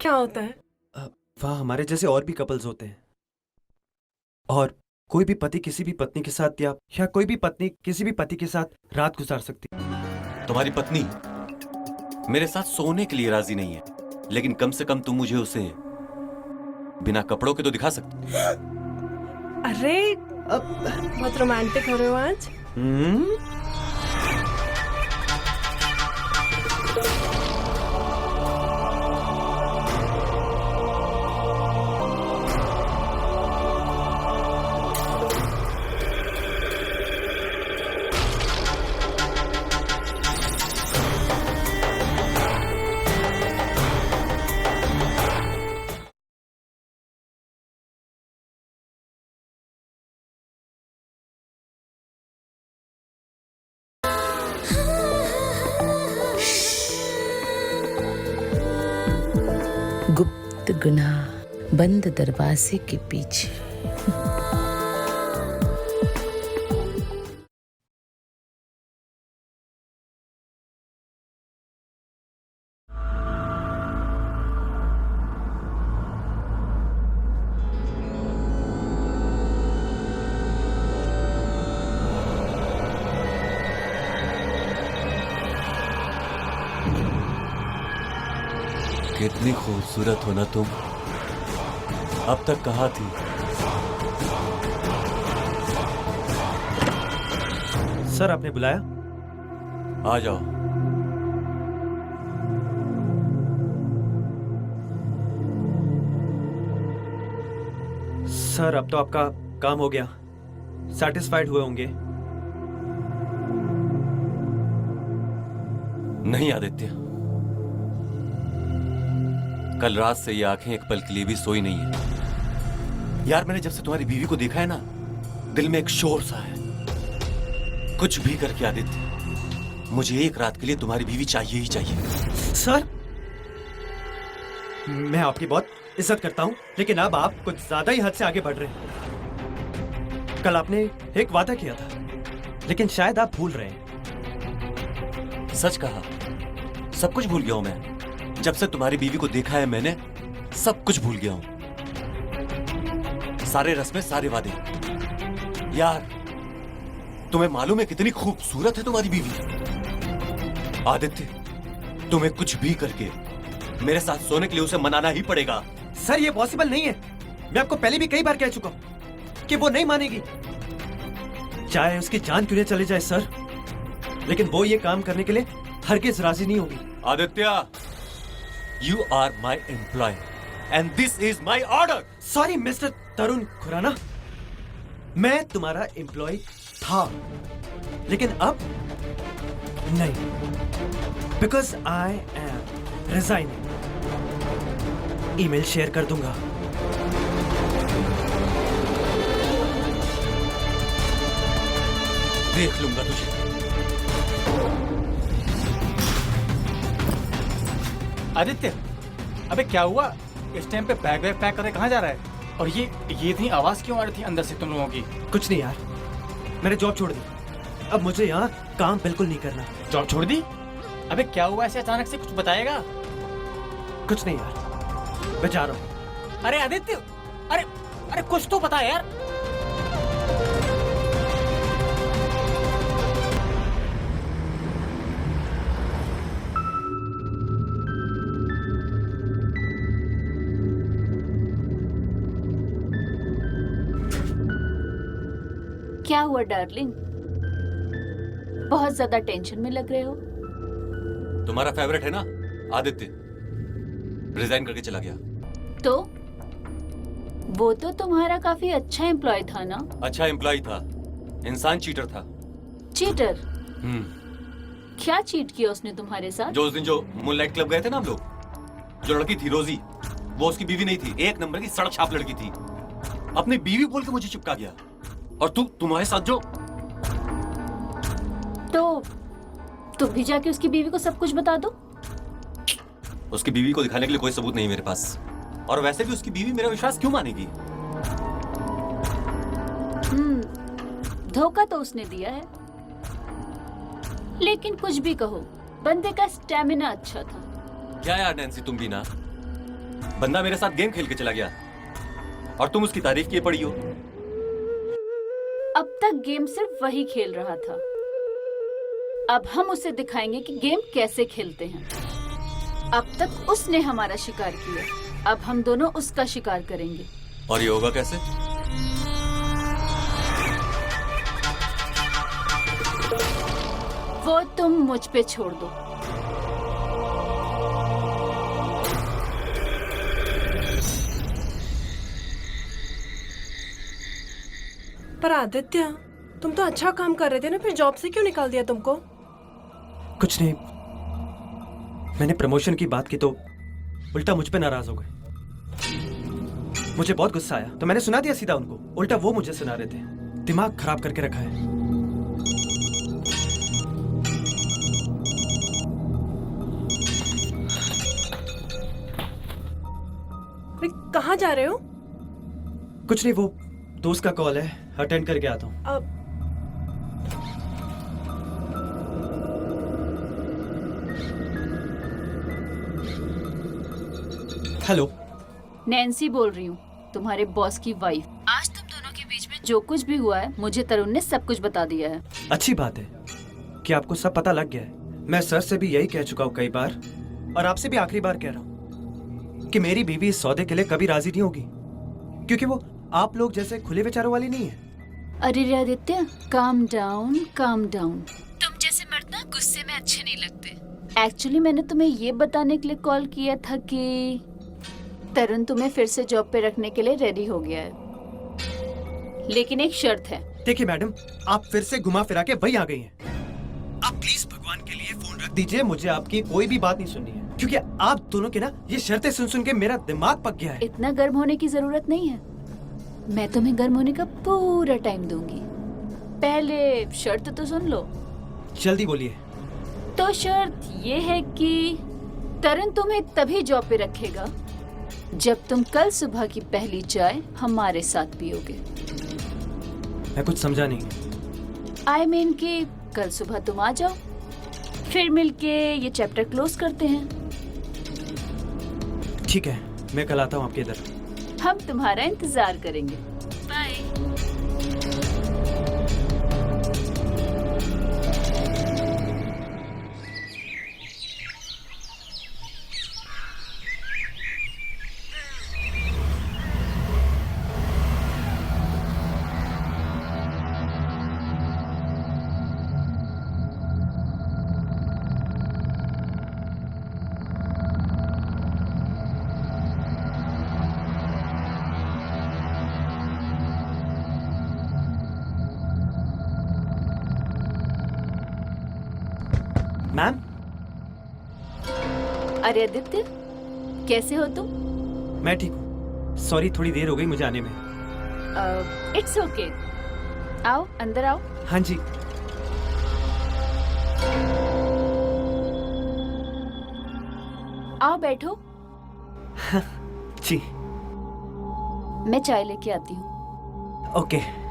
क्या होता है? वहाँ हमारे जैसे और भी कपल्स होते हैं, और कोई भी पति किसी भी पत्नी के साथ या कोई भी पत्नी किसी भी पति के साथ रात गुजार सकती है। तुम्हारी पत्नी मेरे साथ सोने के लिए राजी नहीं है, लेकिन कम से कम तुम मुझे उसे बिना कपड़ों के तो दिखा सकते। अरे बहुत रोमांटिक हो रहे हो आज। गुप्त गुनाह बंद दरवाजे के पीछे। कितनी खूबसूरत हो ना तुम। अब तक कहाँ थी? सर, आपने बुलाया? आ जाओ। सर, अब तो आपका काम हो गया, सैटिस्फाइड हुए होंगे। नहीं आदित्य, कल रात से ये आंखें एक पल के लिए भी सोई नहीं है। यार, मैंने जब से तुम्हारी बीवी को देखा है ना, दिल में एक शोर सा है। कुछ भी करके आदित्य, मुझे एक रात के लिए तुम्हारी बीवी चाहिए ही चाहिए। सर, मैं आपकी बहुत इज्जत करता हूं, लेकिन अब आप कुछ ज्यादा ही हद से आगे बढ़ रहे हैं। कल आपने एक वादा किया था, लेकिन शायद आप भूल रहे हैं। सच कहा, सब कुछ भूल गया हूं मैं। जब से तुम्हारी बीवी को देखा है मैंने, सब कुछ भूल गया हूं। सारे रस्में, सारे वादे। यार, तुम्हें मालूम है कितनी खूबसूरत है तुम्हारी बीवी? आदित्य, तुम्हें कुछ भी करके मेरे साथ सोने के लिए उसे मनाना ही पड़ेगा। सर, ये पॉसिबल नहीं है। मैं आपको पहले भी कई बार कह चुका हूं कि वो नहीं मानेगी, चाहे उसकी जान क्यों न चली जाए सर, लेकिन वो ये काम करने के लिए हरगिज राजी नहीं होगी। Aditya, you are my employee and this is my order. Sorry mister Tarun Khurana, मैं तुम्हारा एम्प्लॉय था, लेकिन अब नहीं, because I am resigning. Email share कर दूंगा। देख लूंगा तुझे। आदित्य, अबे क्या हुआ? इस टाइम पे बैग वैग पैक करके कहाँ जा रहा है? और ये इतनी आवाज क्यों आ रही थी अंदर से तुम लोगों की? कुछ नहीं यार, मैंने जॉब छोड़ दी। अब मुझे यहाँ काम बिल्कुल नहीं करना। जॉब छोड़ दी? अबे क्या हुआ ऐसे अचानक से, कुछ बताएगा? कुछ नहीं यार, मैं जा रहा हूँ। अरे आदित्य, अरे अरे कुछ तो बता यार। क्या हुआ डार्लिंग? बहुत ज्यादा टेंशन में लग रहे हो। तुम्हारा फेवरेट है ना आदित्य, रिजाइन करके चला गया। तो वो तो तुम्हारा काफी अच्छा एम्प्लॉय था ना? अच्छा एम्प्लॉय था, इंसान चीटर था। चीटर? क्या चीट किया उसने तुम्हारे साथ? जो उस दिन जो मूनलाइट क्लब गए थे ना हम लोग, जो लड़की थी रोजी, वो उसकी बीवी नहीं थी, एक नंबर की सड़क छाप लड़की थी। अपनी बीवी बोल के मुझे चिपका गया। और तुम्हारे साथ जो, तो तुम भी जाके उसकी बीवी को सब कुछ बता दो। उसकी बीवी को दिखाने के लिए कोई सबूत नहीं मेरे पास, और वैसे भी उसकी बीवी मेरा विश्वास क्यों मानेगी? धोखा तो उसने दिया है, लेकिन कुछ भी कहो, बंदे का स्टैमिना अच्छा था। क्या यार नैन्सी, तुम भी ना, बंदा मेरे साथ गेम खेल के चला गया और तुम उसकी तारीफ किए पड़ी हो। अब तक गेम सिर्फ वही खेल रहा था, अब हम उसे दिखाएंगे कि गेम कैसे खेलते हैं। अब तक उसने हमारा शिकार किया, अब हम दोनों उसका शिकार करेंगे। और ये होगा कैसे? वो तुम मुझ पे छोड़ दो। पर आदित्य, तुम तो अच्छा काम कर रहे थे ना, फिर जॉब से क्यों निकाल दिया तुमको? कुछ नहीं, मैंने प्रमोशन की बात की तो उल्टा मुझ पे नाराज हो गए। मुझे बहुत गुस्सा आया तो मैंने सुना दिया सीधा उनको, उल्टा वो मुझे सुना रहे थे। दिमाग खराब करके रखा है। अरे कहाँ जा रहे हो? कुछ नहीं, वो दोस्त का कॉल है, अटेंड करके आता हूँ। अब हेलो, नैन्सी बोल रही हूँ, तुम्हारे बॉस की वाइफ। आज तुम दोनों के बीच में जो कुछ भी हुआ है, मुझे तरुण ने सब कुछ बता दिया है। अच्छी बात है कि आपको सब पता लग गया है। मैं सर से भी यही कह चुका हूँ कई बार, और आपसे भी आखिरी बार कह रहा हूँ कि मेरी बीवी इस सौदे के लिए कभी राजी नहीं होगी, क्योंकि वो आप लोग जैसे खुले विचारों वाली नहीं है। अरे रे Aditya, calm down calm down. तुम जैसे मर्द ना गुस्से में अच्छे नहीं लगते। एक्चुअली मैंने तुम्हें ये बताने के लिए कॉल किया था कि तरुण तुम्हें फिर से जॉब पे रखने के लिए रेडी हो गया है, लेकिन एक शर्त है। देखिए मैडम, आप फिर से घुमा फिरा के वही आ गई हैं। आप प्लीज भगवान के लिए फोन रख दीजिए, मुझे आपकी कोई भी बात नहीं सुननी है, क्योंकि आप दोनों के ना ये शर्तें सुन सुन के मेरा दिमाग पक गया है। इतना गर्म होने की जरूरत नहीं है, मैं तुम्हें गर्म होने का पूरा टाइम दूंगी। पहले शर्त तो सुन लो। जल्दी बोलिए। तो शर्त ये है कि तरुण तुम्हें तभी जॉब पे रखेगा जब तुम कल सुबह की पहली चाय हमारे साथ पियोगे। मैं कुछ समझा नहीं। आई मीन कि कल सुबह तुम आ जाओ, फिर मिलके ये चैप्टर क्लोज करते हैं। ठीक है, मैं कल आता हूँ आपके इधर। हम तुम्हारा इंतजार करेंगे। बाय। मैम, अरे आदित्य, कैसे हो तुम? मैं ठीक हूँ। सॉरी, थोड़ी देर हो गई मुझे आने में। It's okay. आओ अंदर आओ। हाँ जी। आओ बैठो। जी। मैं चाय लेके आती हूँ। ओके।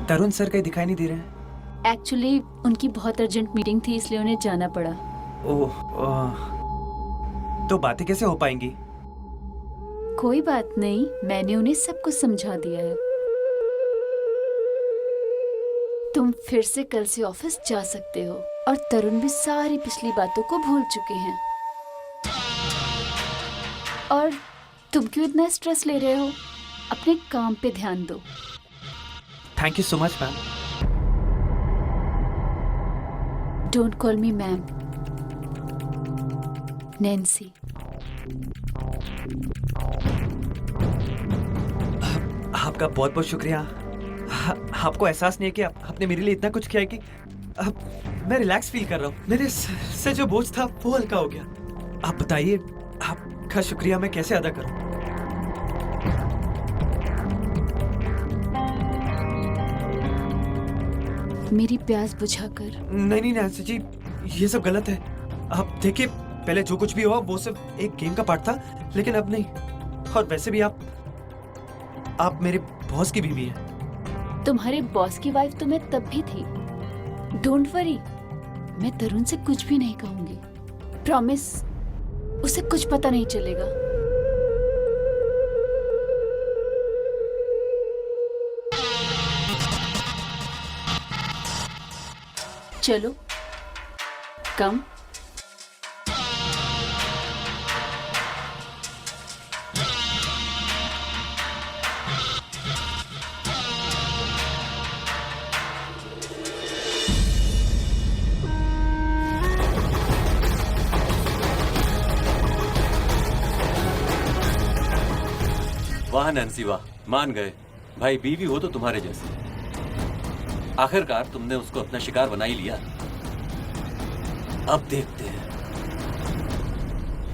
तरुण सर कहीं दिखाई नहीं दे रहे हैं। एक्चुअली उनकी बहुत अर्जेंट मीटिंग थी, इसलिए उन्हें जाना पड़ा। ओह, तो बातें कैसे हो पाएंगी? कोई बात नहीं, मैंने उन्हें सब कुछ समझा दिया है। तुम फिर से कल से ऑफिस जा सकते हो, और तरुण भी सारी पिछली बातों को भूल चुके हैं। और तुम क्यों इतना स्ट्रेस ले रहे हो? अपने काम पे ध्यान दो। Thank you so much ma'am. Don't call me ma'am, Nancy. आपका बहुत बहुत शुक्रिया। आपको एहसास नहीं है कि आपने मेरे लिए इतना कुछ किया है कि अब मैं रिलैक्स फील कर रहा हूँ। मेरे सर से जो बोझ था वो हल्का हो गया। आप बताइए, आपका शुक्रिया मैं कैसे अदा करूँ? मेरी प्यास बुझाकर। नहीं नैन्सी जी, ये सब गलत है। आप देखिए, पहले जो कुछ भी हुआ वो सिर्फ एक गेम का पार्ट था, लेकिन अब नहीं। और वैसे भी आप मेरे बॉस की बीवी है। तुम्हारे बॉस की वाइफ तो मैं तब भी थी। डोंट वरी, मैं तरुण से कुछ भी नहीं कहूंगी। प्रॉमिस, उसे कुछ पता नहीं चलेगा। चलो, कम। वाह नैन्सी वाह, मान गए भाई। बीवी हो तो तुम्हारे जैसे। आखिरकार तुमने उसको अपना शिकार बना ही लिया। अब देखते हैं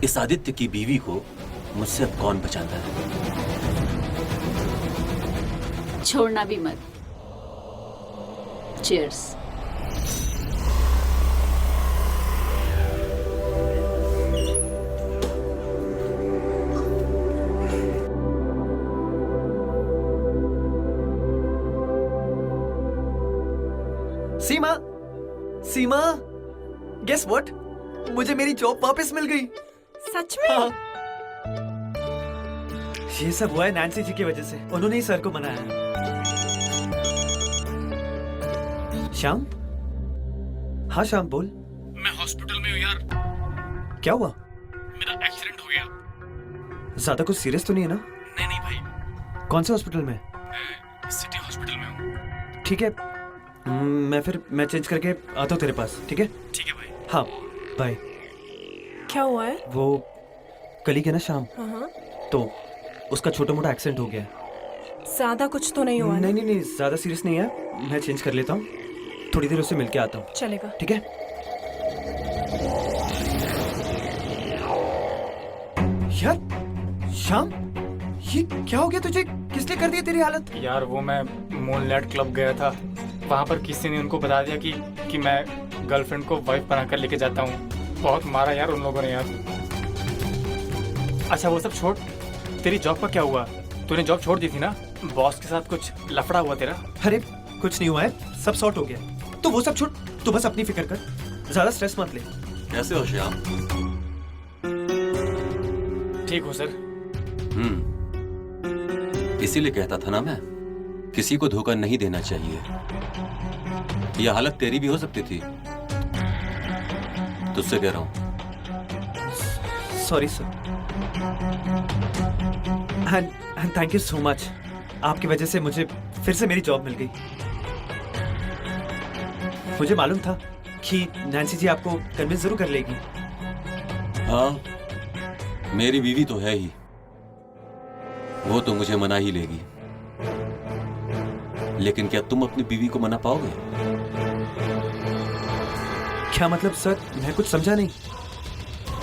इस आदित्य की बीवी को मुझसे अब कौन बचाता है। छोड़ना भी मत। Cheers. Seema, Seema, guess what? मुझे मेरी जॉब वापस मिल गई। सच में? हाँ। ये सब हुआ है नैन्सी जी की वजह से। उन्होंने ही सर को मनाया है। श्याम? हाँ श्याम, बोल। मैं हॉस्पिटल में हूँ यार। क्या हुआ? मेरा एक्सीडेंट हो गया। ज्यादा कुछ सीरियस तो नहीं है ना? नहीं भाई, कौन से हॉस्पिटल में? सिटी हॉस्पिटल में हूँ। ठीक है, मैं चेंज करके आता हूँ तेरे पास। ठीक है? ठीक है भाई। हाँ, बाय। क्या हुआ है? वो कलीग है ना श्याम, हाँ, तो उसका छोटा मोटा एक्सीडेंट हो गया है। ज्यादा कुछ तो नहीं हुआ ना? नहीं, ज्यादा सीरियस नहीं है। मैं चेंज कर लेता हूँ, थोड़ी देर उससे मिलके आता हूँ। चलेगा। ठीक है? यार श्याम, ये क्या हो गया तुझे? किसने कर दी तेरी हालत? यार वो मैं मूनलाइट क्लब गया था, वहाँ पर किसी ने उनको बता दिया कि मैं गर्लफ्रेंड को वाइफ बनाकर लेके जाता हूँ। बहुत मारा यार उन लोगों ने यार। अच्छा वो सब छोड़, तेरी जॉब का क्या हुआ? तूने जॉब छोड़ दी थी ना? बॉस के साथ कुछ लफड़ा हुआ तेरा? अरे कुछ नहीं हुआ है, सब सॉर्ट हो गया। तो वो सब छोड़, तू बस अपनी फिक्र कर, ज्यादा स्ट्रेस मत ले। कैसे हो श्याम? ठीक हो सर। इसीलिए कहता था ना मैं, किसी को धोखा नहीं देना चाहिए। यह हालत तेरी भी हो सकती थी, तुझसे कह रहा हूं। Sorry sir, and thank you so much. आपकी वजह से मुझे फिर से मेरी जॉब मिल गई। मुझे मालूम था कि नैन्सी जी आपको कन्विंस जरूर कर लेगी। हाँ, मेरी बीवी तो है ही, वो तो मुझे मना ही लेगी। लेकिन क्या तुम अपनी बीवी को मना पाओगे? क्या मतलब सर? मैं कुछ समझा नहीं।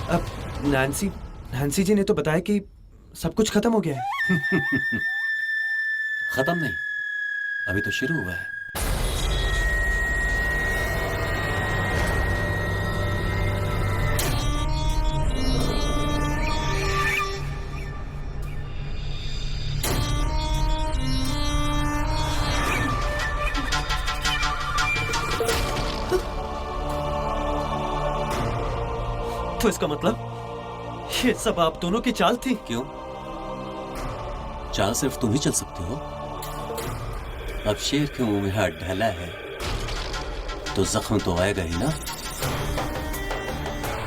अब नैन्सी जी ने तो बताया कि सब कुछ खत्म हो गया है। खत्म नहीं, अभी तो शुरू हुआ है। तो इसका मतलब ये सब आप दोनों की चाल थी? क्यों? चाल सिर्फ तुम ही चल सकते हो। अब शेर के मुंह में हाथ डाला है तो जख्म तो आएगा ही ना।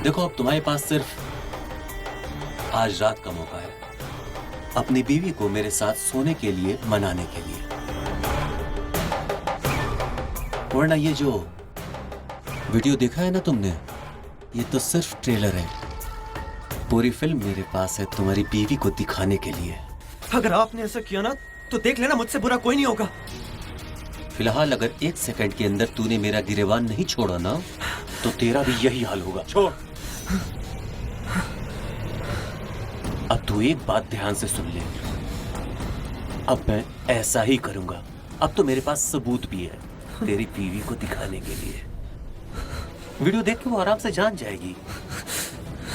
देखो, अब तुम्हारे पास सिर्फ आज रात का मौका है अपनी बीवी को मेरे साथ सोने के लिए मनाने के लिए। वरना ये जो वीडियो देखा है ना तुमने, ये तो सिर्फ ट्रेलर है। पूरी फिल्म मेरे पास है तुम्हारी बीवी को दिखाने के लिए। अगर आपने ऐसा किया ना तो देख लेना, मुझसे बुरा कोई नहीं होगा। फिलहाल अगर 1 सेकंड के अंदर तूने मेरा गिरेबान नहीं छोड़ा ना, तो तेरा भी यही हाल होगा। छोड़। अब तू एक बात ध्यान से सुन ले, अब मैं ऐसा ही करूंगा। अब तो मेरे पास सबूत भी है तेरी बीवी को दिखाने के लिए। वीडियो देख के वो आराम से जान जाएगी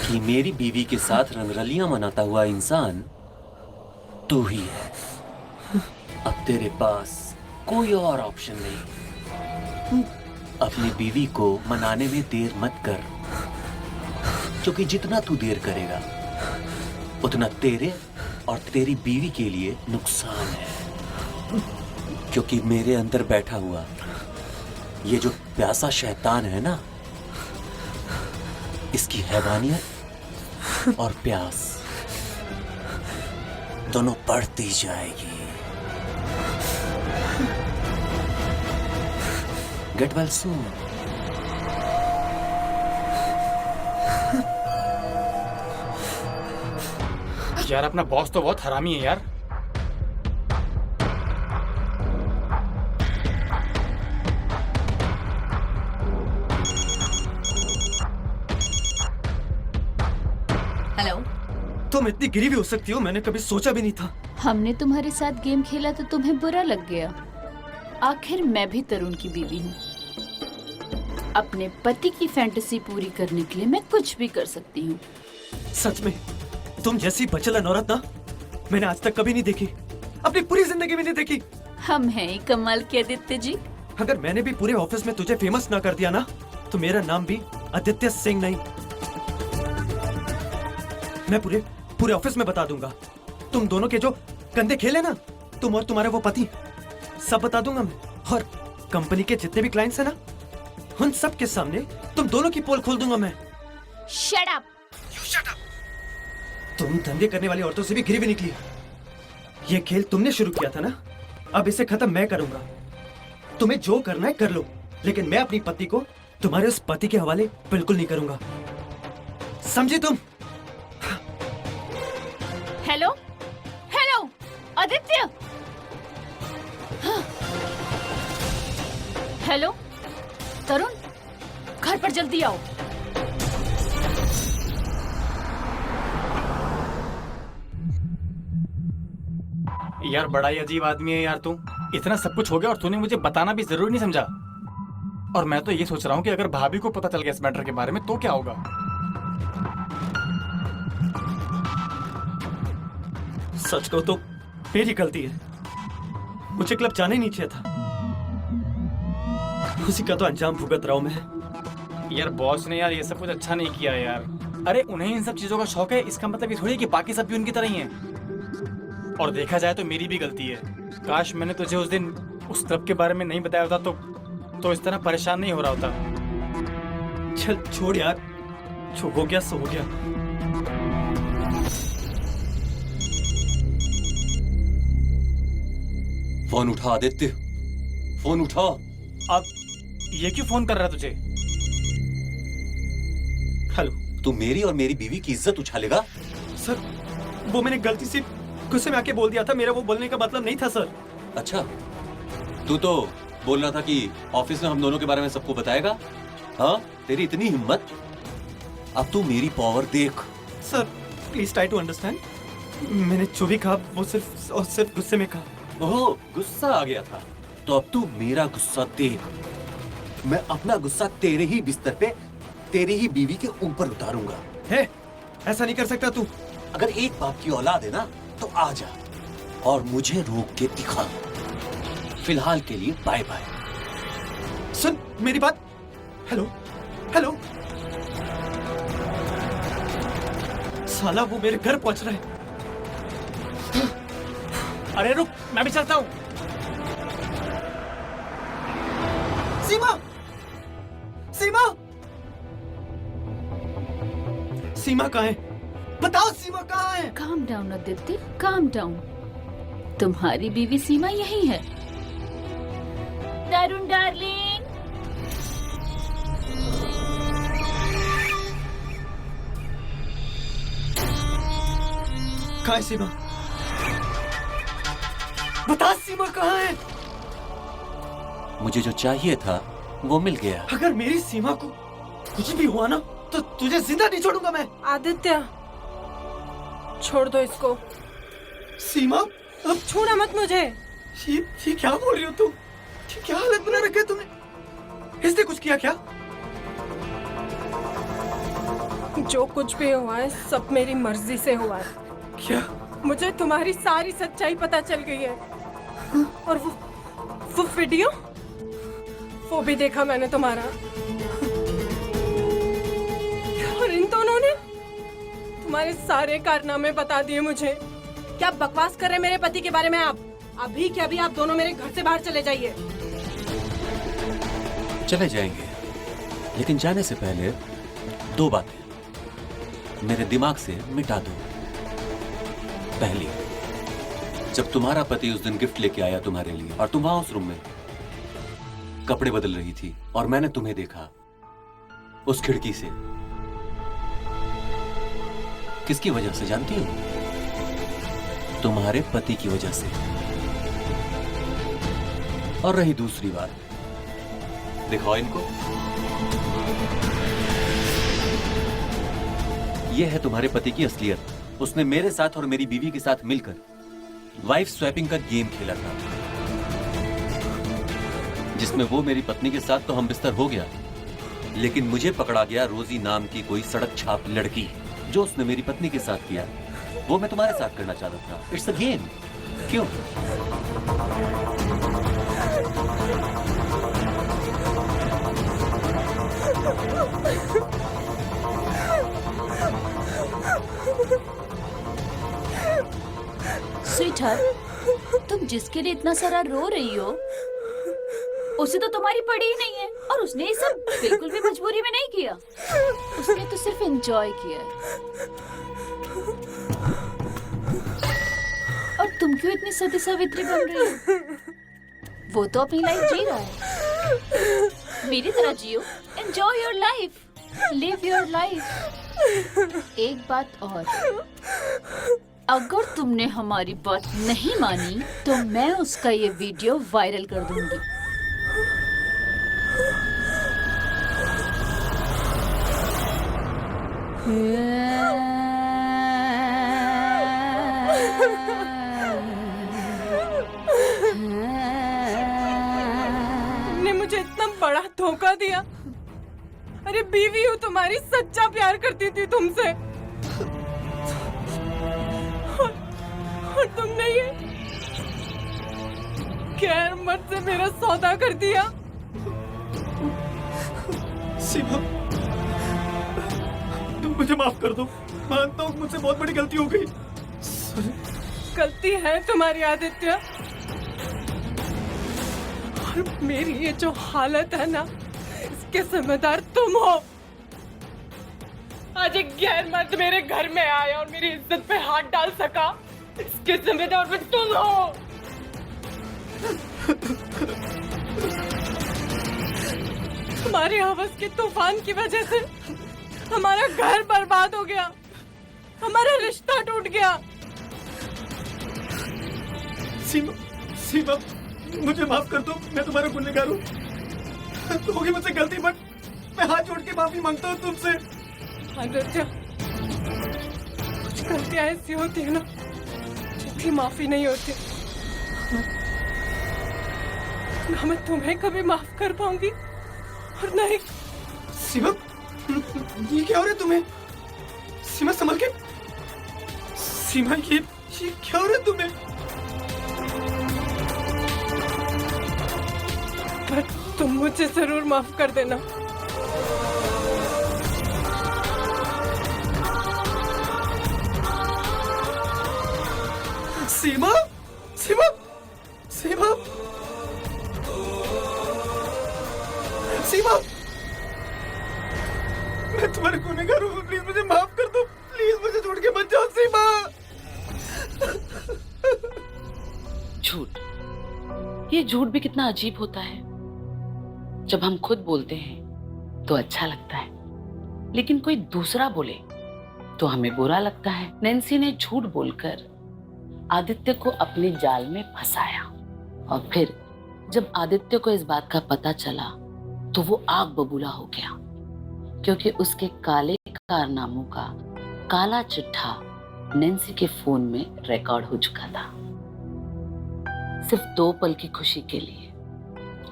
कि मेरी बीवी के साथ रंगरलियां मनाता हुआ इंसान तू ही है। अब तेरे पास कोई और ऑप्शन नहीं। अपनी बीवी को मनाने में देर मत कर, क्योंकि जितना तू देर करेगा उतना तेरे और तेरी बीवी के लिए नुकसान है। क्योंकि मेरे अंदर बैठा हुआ ये जो प्यासा शैतान है ना, इसकी हैवानियत और प्यास दोनों बढ़ती जाएगी। Get well soon. यार अपना बॉस तो बहुत हरामी है यार। हेलो। तुम इतनी गिरी भी हो सकती हो, मैंने कभी सोचा भी नहीं था। हमने तुम्हारे साथ गेम खेला तो तुम्हें बुरा लग गया। आखिर मैं भी तरुण की बीवी हूँ। अपने पति की फैंटेसी पूरी करने के लिए मैं कुछ भी कर सकती हूँ। सच में तुम जैसी बचलन औरत ना मैंने आज तक कभी नहीं देखी, अपनी पूरी जिंदगी में नहीं देखी। हम हैं ही कमाल के आदित्य जी। अगर मैंने भी पूरे ऑफिस में तुझे फेमस ना कर दिया ना, तो मेरा नाम भी आदित्य सिंह नहीं। मैं पूरे ऑफिस में बता दूंगा। तुम दोनों के जो गंदे खेले ना, तुम और तुम्हारा वो पति, सब बता दूंगा मैं। और कंपनी के जितने भी क्लाइंट्स हैं ना, उन सब के सामने तुम दोनों की पोल खोल दूंगा मैं। Shut up. तुम धंधे करने वाली औरतों से भी गिरी भी निकली। ये खेल तुमने शुरू किया था ना, अब इसे खत्म मैं करूंगा। तुम्हें जो करना है कर लो, लेकिन मैं अपनी पत्नी को तुम्हारे उस पति के हवाले बिल्कुल नहीं करूंगा, समझी तुम? Hello hello Aditya. हेलो तरुण, घर पर जल्दी आओ। यार बड़ा ही अजीब आदमी है यार तू। इतना सब कुछ हो गया और तूने मुझे बताना भी जरूरी नहीं समझा। और मैं तो ये सोच रहा हूँ कि अगर भाभी को पता चल गया इस मैटर के बारे में तो क्या होगा। सच कहो तो मेरी गलती है, मुझे क्लब जाना ही नहीं चाहिए था। उसी का तो अंजाम भुगत रहा हूं मैं। यार बॉस ने यार ये सब कुछ अच्छा नहीं किया यार। अरे उन्हें इन सब चीजों का शौक है, इसका मतलब ये थोड़ी है कि बाकी सब भी उनकी तरह ही हैं। और देखा जाए तो मेरी भी गलती है। काश मैंने तुझे उस दिन उस क्लब के बारे में नहीं बताया होता तो इस तरह परेशान नहीं हो रहा होता। चल छोड़ यार, जो हो गया सो हो गया। फोन उठा आदित्य, फोन उठा। अब ये क्यों फोन कर रहा है तुझे? हेलो। तू मेरी और मेरी बीवी की इज्जत उछालेगा? सर वो मैंने गलती से गुस्से में आके बोल दिया था, मेरा वो बोलने का मतलब नहीं था सर। अच्छा, तू तो बोल रहा था कि ऑफिस में हम दोनों के बारे में सबको बताएगा। हाँ, तेरी इतनी हिम्मत। अब तू मेरी पावर देख। Sir please try to understand, मैंने जो भी कहा वो सिर्फ और सिर्फ गुस्से में कहा। ओह, गुस्सा आ गया था तो अब तू मेरा गुस्सा देख। मैं अपना गुस्सा तेरे ही बिस्तर पे तेरी ही बीवी के ऊपर उतारूंगा। है, ऐसा नहीं कर सकता तू। अगर एक बाप की औलाद है ना तो आ जा और मुझे रोक के दिखा। फिलहाल के लिए बाय बाय। सुन मेरी बात। Hello hello. साला वो मेरे घर पहुंच रहा है। अरे रुक, मैं भी चलता हूँ। सीमा, सीमा, सीमा कहाँ है? बताओ सीमा कहाँ है? Calm down Aditya, calm down. तुम्हारी बीवी सीमा यही है। तरुण डार्लिंग। कहाँ है सीमा? बता सीमा कहाँ है? मुझे जो चाहिए था वो मिल गया। अगर मेरी सीमा को कुछ भी हुआ ना तो तुझे जिंदा नहीं छोड़ूंगा मैं। आदित्य छोड़ दो इसको। सीमा अब छोड़ा मत मुझे। ये क्या बोल रही हो तुम? ये क्या हालत बना रखी है तुमने? इसने कुछ किया क्या? जो कुछ भी हुआ है सब मेरी मर्जी से हुआ है। क्या? मुझे तुम्हारी सारी सच्चाई पता चल गई है। और वो वीडियो, वो भी देखा मैंने तुम्हारा। और इन दोनों ने तुम्हारे सारे कारनामे बता दिए मुझे। क्या बकवास कर रहे हैं मेरे पति के बारे में आप? अभी क्या अभी आप दोनों मेरे घर से बाहर चले जाइए। चले जाएंगे, लेकिन जाने से पहले 2 बातें मेरे दिमाग से मिटा दो। पहली, जब तुम्हारा पति उस दिन गिफ्ट लेके आया तुम्हारे लिए और तुम वहां उस रूम में कपड़े बदल रही थी और मैंने तुम्हें देखा उस खिड़की से, किसकी वजह से जानती हो? तुम्हारे पति की वजह से। और रही दूसरी बात, दिखाओ इनको। यह है तुम्हारे पति की असलियत। उसने मेरे साथ और मेरी बीवी के साथ मिलकर वाइफ स्वैपिंग का गेम खेला था, जिसमें वो मेरी पत्नी के साथ तो हम बिस्तर हो गया, लेकिन मुझे पकड़ा गया रोजी नाम की कोई सड़क छाप लड़की। जो उसने मेरी पत्नी के साथ किया वो मैं तुम्हारे साथ करना चाहता था। It's a game. क्यों? स्वीटहार्ट, तुम जिसके लिए इतना सारा रो रही हो उसे तो तुम्हारी पड़ी ही नहीं है, और उसने ये सब बिल्कुल भी मजबूरी में नहीं किया। उसने तो सिर्फ एंजॉय किया है। और तुम क्यों इतनी सती सावित्री बन रही हो? वो तो अपनी लाइफ जी रहा है, मेरी तरह जियो। Enjoy your life, live your life. एक बात और, अगर तुमने हमारी बात नहीं मानी तो मैं उसका ये वीडियो वायरल कर दूंगी। तुमने मुझे इतना बड़ा धोखा दिया। अरे बीवी हूँ तुम्हारी, सच्चा प्यार करती थी तुमसे, और तुमने ये गैर मर्द से मेरा सौदा कर दिया। सीमा, तुम मुझे माफ कर दो। मानता हूँ मुझसे बहुत बड़ी गलती हो गई। गलती है तुम्हारी आदित्य, और मेरी ये जो हालत है ना, इसके जिम्मेदार तुम हो। आज एक गैर मर्द मेरे घर में आया और मेरी इज्जत पे हाथ डाल सका, इसके जिम्मेदार भी तुम हो। तुम्हारे हवस के तूफान की वजह से हमारा घर बर्बाद हो गया, हमारा रिश्ता टूट गया। सीमा, सीमा, मुझे माफ कर दो। मैं तुम्हारा गुनहगार हूँ। होगी मुझसे गलती, बट मैं हाथ जोड़ के माफी मांगता हूँ तुमसे। आदित्य, कुछ गलतियां ऐसी होती है ना जिनकी माफी नहीं होती। ना मैं तुम्हें कभी माफ कर पाऊंगी और नहीं। सीमा, ये क्या हो रहा है तुम्हें? सीमा संभल के। सीमा, ये क्या हो रहा है तुम्हें? पर तुम मुझे जरूर माफ कर देना। सीमा, सीमा, सीमा, सीमा, मैं तुम्हारे गुनहगार हूँ। प्लीज मुझे माफ कर दो। प्लीज मुझे छोड़ के मत जाओ सीमा। झूठ, ये झूठ भी कितना अजीब होता है। जब हम खुद बोलते हैं तो अच्छा लगता है, लेकिन कोई दूसरा बोले तो हमें बुरा लगता है। नैन्सी ने झूठ बोलकर आदित्य को अपने जाल में फंसाया, और फिर जब आदित्य को इस बात का पता चला तो वो आग बबूला हो गया, क्योंकि उसके काले कारनामों का काला चिट्ठा नैन्सी के फोन में रिकॉर्ड हो चुका था। सिर्फ 2 पल की खुशी के लिए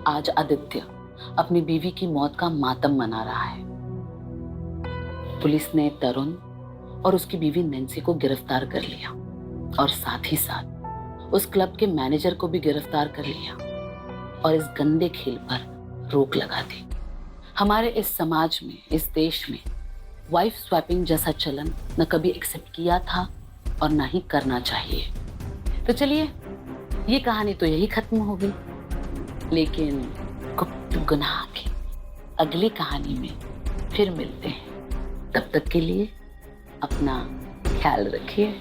आज आदित्य अपनी बीवी की मौत का मातम मना रहा है। पुलिस ने तरुण और उसकी बीवी नैन्सी को गिरफ्तार कर लिया, और साथ ही साथ उस क्लब के मैनेजर को भी गिरफ्तार कर लिया और इस गंदे खेल पर रोक लगा दी। हमारे इस समाज में, इस देश में वाइफ स्वैपिंग जैसा चलन न कभी एक्सेप्ट किया था और ना ही करना चाहिए। तो चलिए, ये कहानी तो यही खत्म हो गई, लेकिन गुप्त गुनाह की अगली कहानी में फिर मिलते हैं। तब तक के लिए अपना ख्याल रखिए।